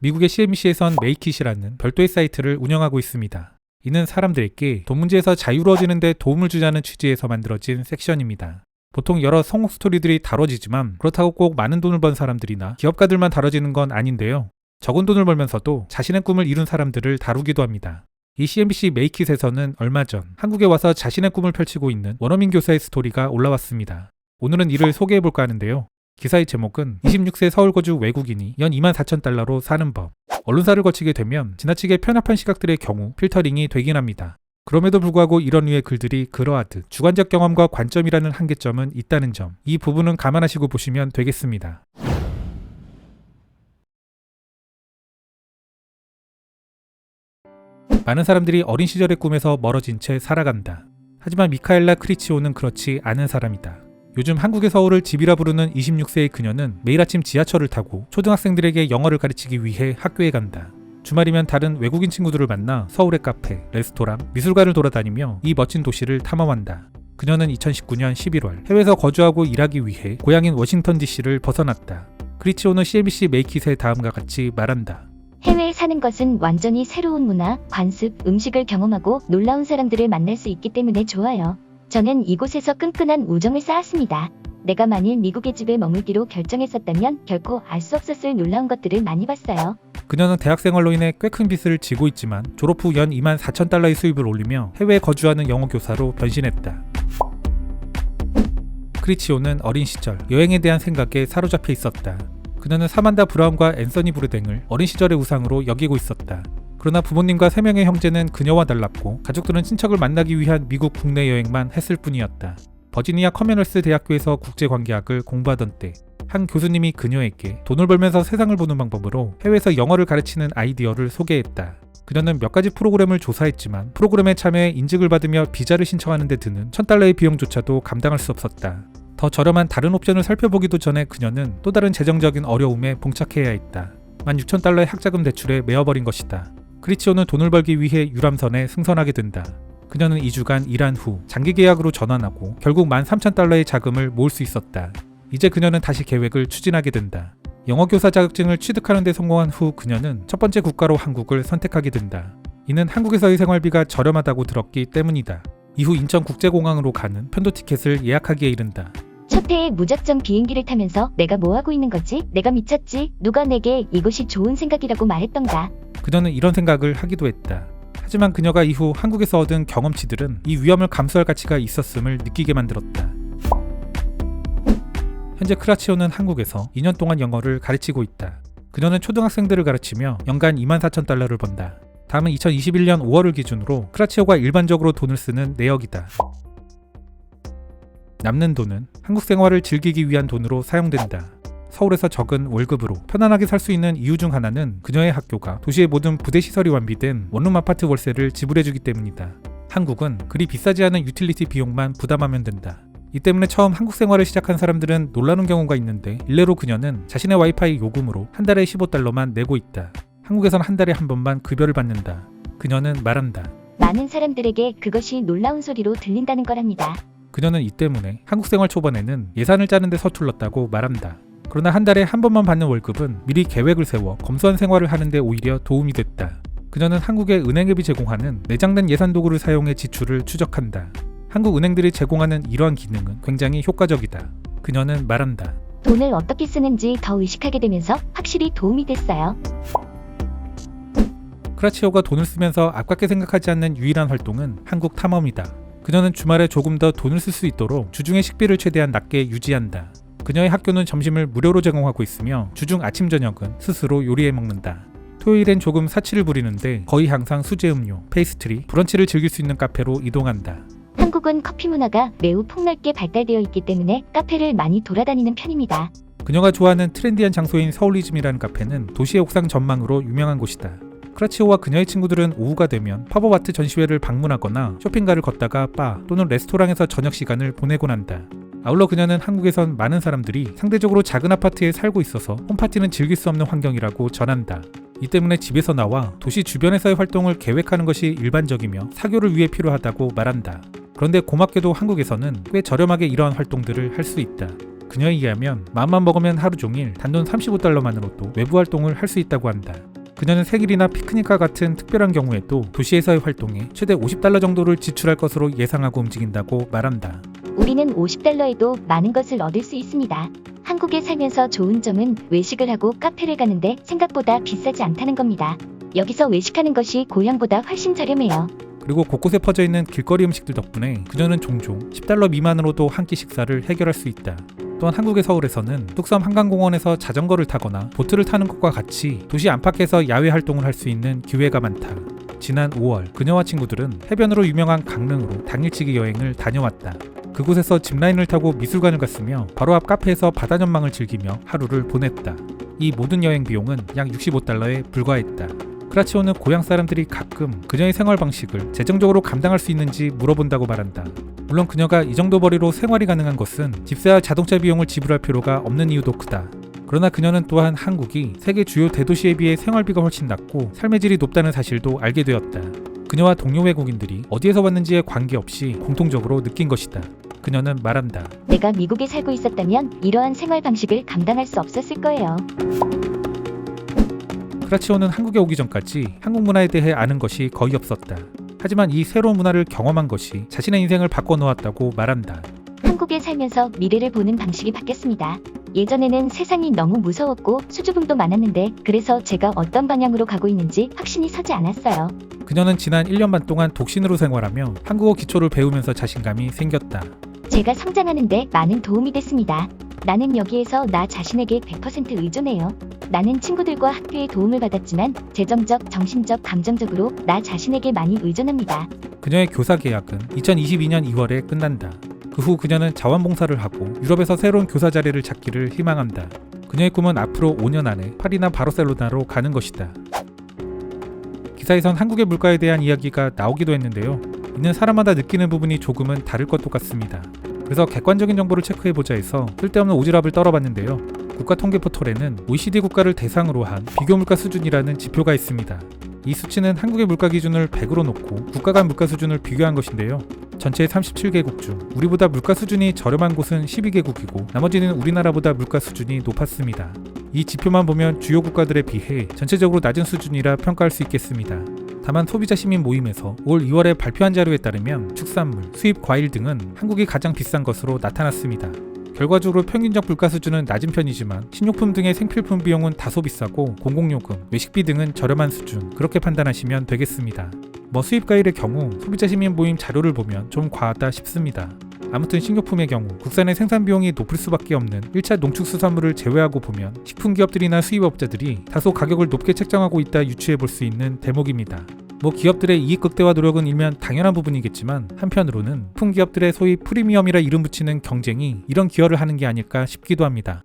미국의 CNBC에선 메이킷이라는 별도의 사이트를 운영하고 있습니다. 이는 사람들에게 돈 문제에서 자유로워지는 데 도움을 주자는 취지에서 만들어진 섹션입니다. 보통 여러 성공 스토리들이 다뤄지지만 그렇다고 꼭 많은 돈을 번 사람들이나 기업가들만 다뤄지는 건 아닌데요. 적은 돈을 벌면서도 자신의 꿈을 이룬 사람들을 다루기도 합니다. 이 CNBC 메이킷에서는 얼마 전 한국에 와서 자신의 꿈을 펼치고 있는 원어민 교사의 스토리가 올라왔습니다. 오늘은 이를 소개해볼까 하는데요. 기사의 제목은 26세 서울 거주 외국인이 연 24,000달러로 사는 법. 언론사를 거치게 되면 지나치게 편협한 시각들의 경우 필터링이 되긴 합니다. 그럼에도 불구하고 이런 류의 글들이 그러하듯 주관적 경험과 관점이라는 한계점은 있다는 점, 이 부분은 감안하시고 보시면 되겠습니다. 많은 사람들이 어린 시절의 꿈에서 멀어진 채 살아간다. 하지만 미카엘라 크리치오는 그렇지 않은 사람이다. 요즘 한국의 서울을 집이라 부르는 26세의 그녀는 매일 아침 지하철을 타고 초등학생들에게 영어를 가르치기 위해 학교에 간다. 주말이면 다른 외국인 친구들을 만나 서울의 카페, 레스토랑, 미술관을 돌아다니며 이 멋진 도시를 탐험한다. 그녀는 2019년 11월 해외에서 거주하고 일하기 위해 고향인 워싱턴 DC를 벗어났다. 크리치오는 CNBC 메이킷에 다음과 같이 말한다. 해외에 사는 것은 완전히 새로운 문화, 관습, 음식을 경험하고 놀라운 사람들을 만날 수 있기 때문에 좋아요. 저는 이곳에서 끈끈한 우정을 쌓았습니다. 내가 만일 미국의 집에 머물기로 결정했었다면 결코 알 수 없었을 놀라운 것들을 많이 봤어요. 그녀는 대학 생활로 인해 꽤 큰 빚을 지고 있지만 졸업 후 연 24,000달러의 수입을 올리며 해외에 거주하는 영어 교사로 변신했다. 크리치오는 어린 시절 여행에 대한 생각에 사로잡혀 있었다. 그녀는 사만다 브라운과 앤서니 브루댕을 어린 시절의 우상으로 여기고 있었다. 그러나 부모님과 3명의 형제는 그녀와 달랐고 가족들은 친척을 만나기 위한 미국 국내 여행만 했을 뿐이었다. 버지니아 커먼웰스 대학교에서 국제관계학을 공부하던 때 한 교수님이 그녀에게 돈을 벌면서 세상을 보는 방법으로 해외에서 영어를 가르치는 아이디어를 소개했다. 그녀는 몇 가지 프로그램을 조사했지만 프로그램에 참여해 인증을 받으며 비자를 신청하는 데 드는 1,000달러의 비용조차도 감당할 수 없었다. 더 저렴한 다른 옵션을 살펴보기도 전에 그녀는 또 다른 재정적인 어려움에 봉착해야 했다. 16,000달러의 학자금 대출에 메어버린 것이다. 크리치오는 돈을 벌기 위해 유람선에 승선하게 된다. 그녀는 2주간 일한 후 장기 계약으로 전환하고 결국 13,000달러의 자금을 모을 수 있었다. 이제 그녀는 다시 계획을 추진하게 된다. 영어교사 자격증을 취득하는 데 성공한 후 그녀는 첫 번째 국가로 한국을 선택하게 된다. 이는 한국에서의 생활비가 저렴하다고 들었기 때문이다. 이후 인천국제공항으로 가는 편도 티켓을 예약하기에 이른다. 첫 해에 무작정 비행기를 타면서 내가 뭐하고 있는 거지? 내가 미쳤지? 누가 내게 이것이 좋은 생각이라고 말했던가? 그녀는 이런 생각을 하기도 했다. 하지만 그녀가 이후 한국에서 얻은 경험치들은 이 위험을 감수할 가치가 있었음을 느끼게 만들었다. 현재 크라치오는 한국에서 2년 동안 영어를 가르치고 있다. 그녀는 초등학생들을 가르치며 연간 24,000달러를 번다. 다음은 2021년 5월을 기준으로 크라치오가 일반적으로 돈을 쓰는 내역이다. 남는 돈은 한국 생활을 즐기기 위한 돈으로 사용된다. 서울에서 적은 월급으로 편안하게 살 수 있는 이유 중 하나는 그녀의 학교가 도시의 모든 부대 시설이 완비된 원룸 아파트 월세를 지불해주기 때문이다. 한국은 그리 비싸지 않은 유틸리티 비용만 부담하면 된다. 이 때문에 처음 한국 생활을 시작한 사람들은 놀라는 경우가 있는데 일례로 그녀는 자신의 와이파이 요금으로 한 달에 15달러만 내고 있다. 한국에선 한 달에 한 번만 급여를 받는다. 그녀는 말한다. 많은 사람들에게 그것이 놀라운 소리로 들린다는 거랍니다. 그녀는 이 때문에 한국 생활 초반에는 예산을 짜는 데 서툴렀다고 말한다. 그러나 한 달에 한 번만 받는 월급은 미리 계획을 세워 검소한 생활을 하는 데 오히려 도움이 됐다. 그녀는 한국의 은행앱이 제공하는 내장된 예산 도구를 사용해 지출을 추적한다. 한국 은행들이 제공하는 이러한 기능은 굉장히 효과적이다. 그녀는 말한다. 돈을 어떻게 쓰는지 더 의식하게 되면서 확실히 도움이 됐어요. 크라치오가 돈을 쓰면서 아깝게 생각하지 않는 유일한 활동은 한국 탐험이다. 그녀는 주말에 조금 더 돈을 쓸 수 있도록 주중의 식비를 최대한 낮게 유지한다. 그녀의 학교는 점심을 무료로 제공하고 있으며 주중 아침 저녁은 스스로 요리해 먹는다. 토요일엔 조금 사치를 부리는데 거의 항상 수제 음료, 페이스트리, 브런치를 즐길 수 있는 카페로 이동한다. 한국은 커피 문화가 매우 폭넓게 발달되어 있기 때문에 카페를 많이 돌아다니는 편입니다. 그녀가 좋아하는 트렌디한 장소인 서울리즘이라는 카페는 도시의 옥상 전망으로 유명한 곳이다. 크라치오와 그녀의 친구들은 오후가 되면 팝업 아트 전시회를 방문하거나 쇼핑가를 걷다가 바 또는 레스토랑에서 저녁 시간을 보내곤 한다. 아울러 그녀는 한국에선 많은 사람들이 상대적으로 작은 아파트에 살고 있어서 홈파티는 즐길 수 없는 환경이라고 전한다. 이 때문에 집에서 나와 도시 주변에서의 활동을 계획하는 것이 일반적이며 사교를 위해 필요하다고 말한다. 그런데 고맙게도 한국에서는 꽤 저렴하게 이러한 활동들을 할 수 있다. 그녀에 의하면 마음만 먹으면 하루 종일 단돈 35달러만으로도 외부 활동을 할 수 있다고 한다. 그녀는 생일이나 피크닉과 같은 특별한 경우에도 도시에서의 활동에 최대 50달러 정도를 지출할 것으로 예상하고 움직인다고 말한다. 우리는 50달러에도 많은 것을 얻을 수 있습니다. 한국에 살면서 좋은 점은 외식을 하고 카페를 가는데 생각보다 비싸지 않다는 겁니다. 여기서 외식하는 것이 고향보다 훨씬 저렴해요. 그리고 곳곳에 퍼져 있는 길거리 음식들 덕분에 그녀는 종종 10달러 미만으로도 한 끼 식사를 해결할 수 있다. 또한 한국의 서울에서는 뚝섬 한강공원에서 자전거를 타거나 보트를 타는 것과 같이 도시 안팎에서 야외 활동을 할 수 있는 기회가 많다. 지난 5월 그녀와 친구들은 해변으로 유명한 강릉으로 당일치기 여행을 다녀왔다. 그곳에서 짚라인을 타고 미술관을 갔으며 바로 앞 카페에서 바다 전망을 즐기며 하루를 보냈다. 이 모든 여행 비용은 약 65달러에 불과했다. 크라치오는 고향 사람들이 가끔 그녀의 생활 방식을 재정적으로 감당할 수 있는지 물어본다고 말한다. 물론 그녀가 이 정도 벌이로 생활이 가능한 것은 집세와 자동차 비용을 지불할 필요가 없는 이유도 크다. 그러나 그녀는 또한 한국이 세계 주요 대도시에 비해 생활비가 훨씬 낮고 삶의 질이 높다는 사실도 알게 되었다. 그녀와 동료 외국인들이 어디에서 왔는지에 관계없이 공통적으로 느낀 것이다. 그녀는 말한다. 내가 미국에 살고 있었다면 이러한 생활 방식을 감당할 수 없었을 거예요. 크라치오는 한국에 오기 전까지 한국 문화에 대해 아는 것이 거의 없었다. 하지만 이 새로운 문화를 경험한 것이 자신의 인생을 바꿔놓았다고 말한다. 한국에 살면서 미래를 보는 방식이 바뀌었습니다. 예전에는 세상이 너무 무서웠고 수줍음도 많았는데 그래서 제가 어떤 방향으로 가고 있는지 확신이 서지 않았어요. 그녀는 지난 1년 반 동안 독신으로 생활하며 한국어 기초를 배우면서 자신감이 생겼다. 제가 성장하는데 많은 도움이 됐습니다. 나는 여기에서 나 자신에게 100% 의존해요. 나는 친구들과 학교의 도움을 받았지만 재정적, 정신적, 감정적으로 나 자신에게 많이 의존합니다. 그녀의 교사 계약은 2022년 2월에 끝난다. 그 후 그녀는 자원봉사를 하고 유럽에서 새로운 교사 자리를 찾기를 희망한다. 그녀의 꿈은 앞으로 5년 안에 파리나 바르셀로나로 가는 것이다. 기사에선 한국의 물가에 대한 이야기가 나오기도 했는데요. 이는 사람마다 느끼는 부분이 조금은 다를 것도 같습니다. 그래서 객관적인 정보를 체크해보자 해서 쓸데없는 오지랖을 떨어봤는데요. 국가통계포털에는 OECD 국가를 대상으로 한 비교 물가 수준이라는 지표가 있습니다. 이 수치는 한국의 물가 기준을 100으로 놓고 국가 간 물가 수준을 비교한 것인데요. 전체 37개국 중 우리보다 물가 수준이 저렴한 곳은 12개국이고 나머지는 우리나라보다 물가 수준이 높았습니다. 이 지표만 보면 주요 국가들에 비해 전체적으로 낮은 수준이라 평가할 수 있겠습니다. 다만 소비자 시민 모임에서 올 2월에 발표한 자료에 따르면 축산물, 수입 과일 등은 한국이 가장 비싼 것으로 나타났습니다. 결과적으로 평균적 물가 수준은 낮은 편이지만 식료품 등의 생필품 비용은 다소 비싸고 공공요금, 외식비 등은 저렴한 수준, 그렇게 판단하시면 되겠습니다. 수입 과일의 경우 소비자 시민 모임 자료를 보면 좀 과하다 싶습니다. 아무튼 식료품의 경우 국산의 생산 비용이 높을 수밖에 없는 1차 농축수산물을 제외하고 보면 식품기업들이나 수입업자들이 다소 가격을 높게 책정하고 있다 유추해 볼 수 있는 대목입니다. 기업들의 이익 극대화 노력은 일면 당연한 부분이겠지만 한편으로는 품기업들의 소위 프리미엄이라 이름 붙이는 경쟁이 이런 기여를 하는 게 아닐까 싶기도 합니다.